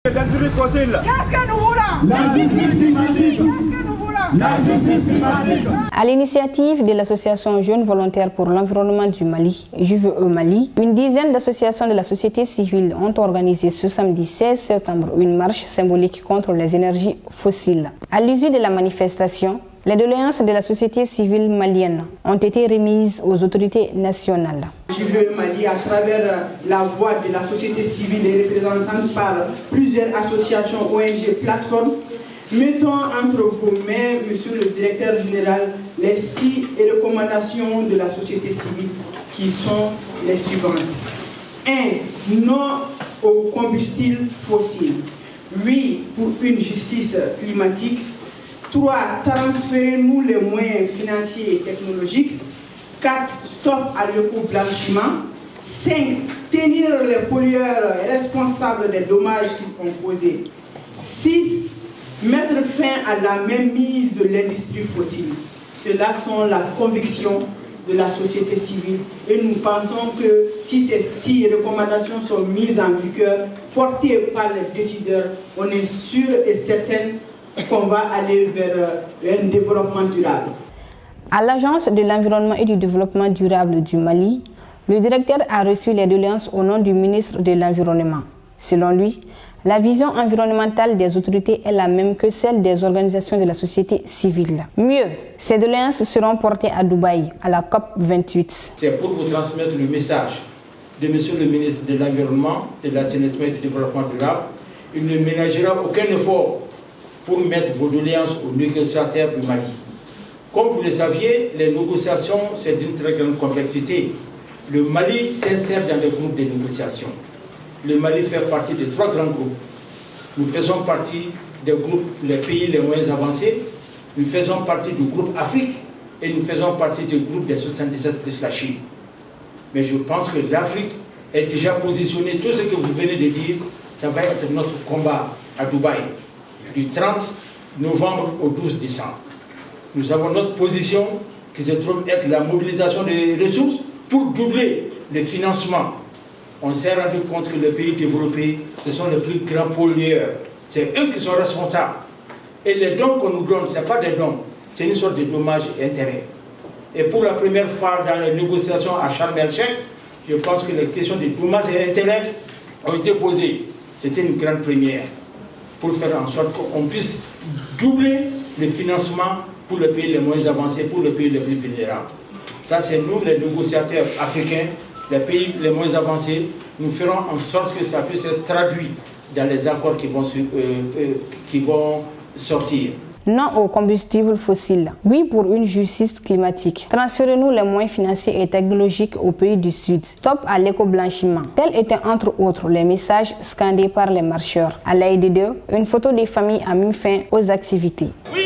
Qu'est-ce que nous voulons? La justice climatique. Qu'est-ce que nous voulons? La justice climatique. À l'initiative de l'association Jeunes Volontaires pour l'Environnement du Mali, JVE Mali, une dizaine d'associations de la société civile ont organisé ce samedi 16 septembre une marche symbolique contre les énergies fossiles. À l'issue de la manifestation, les doléances de la société civile malienne ont été remises aux autorités nationales. JVE Mali, à travers la voix de la société civile et représentante par plusieurs associations, ONG, plateformes, mettons entre vos mains, Monsieur le Directeur Général, les 6 recommandations de la société civile qui sont les suivantes. 1. Non aux combustibles fossiles. Oui pour une justice climatique. 3. Transférez-nous les moyens financiers et technologiques. 4. Stop à l'éco-blanchiment. 5. Tenir les pollueurs responsables des dommages qu'ils ont causés. 6. Mettre fin à la mainmise de l'industrie fossile. Cela sont la conviction de la société civile et nous pensons que si ces 6 recommandations sont mises en vigueur, portées par les décideurs, on est sûr et certain qu'on va aller vers un développement durable. À l'Agence de l'environnement et du développement durable du Mali, le directeur a reçu les doléances au nom du ministre de l'Environnement. Selon lui, la vision environnementale des autorités est la même que celle des organisations de la société civile. Mieux, ces doléances seront portées à Dubaï, à la COP 28. C'est pour vous transmettre le message de Monsieur le ministre de l'Environnement, de l'Assainissement et du Développement durable. Il ne ménagera aucun effort pour mettre vos doléances aux négociateurs du Mali. Comme vous le saviez, les négociations, c'est d'une très grande complexité. Le Mali s'insère dans les groupes de négociation. Le Mali fait partie de 3 grands groupes. Nous faisons partie des groupes, les pays les moins avancés. Nous faisons partie du groupe Afrique et nous faisons partie du groupe des 77 plus la Chine. Mais je pense que l'Afrique est déjà positionnée. Tout ce que vous venez de dire, ça va être notre combat à Dubaï, du 30 novembre au 12 décembre. Nous avons notre position qui se trouve être la mobilisation des ressources pour doubler le financement. On s'est rendu compte que les pays développés, ce sont les plus grands pollueurs. C'est eux qui sont responsables. Et les dons qu'on nous donne, ce n'est pas des dons, c'est une sorte de dommages et intérêts. Et pour la première fois dans les négociations à Sharm el-Sheikh, je pense que les questions de dommages et intérêts ont été posées. C'était une grande première pour faire en sorte qu'on puisse doubler le financement pour les pays les moins avancés, pour les pays les plus vulnérables. Ça, c'est nous, les négociateurs africains, les pays les moins avancés, nous ferons en sorte que ça puisse être traduit dans les accords qui vont sortir. Non aux combustibles fossiles. Oui pour une justice climatique. Transférez-nous les moyens financiers et technologiques aux pays du Sud. Stop à l'éco-blanchiment. Tels étaient entre autres les messages scandés par les marcheurs. À l'aide d'eux, une photo des familles a mis fin aux activités. Oui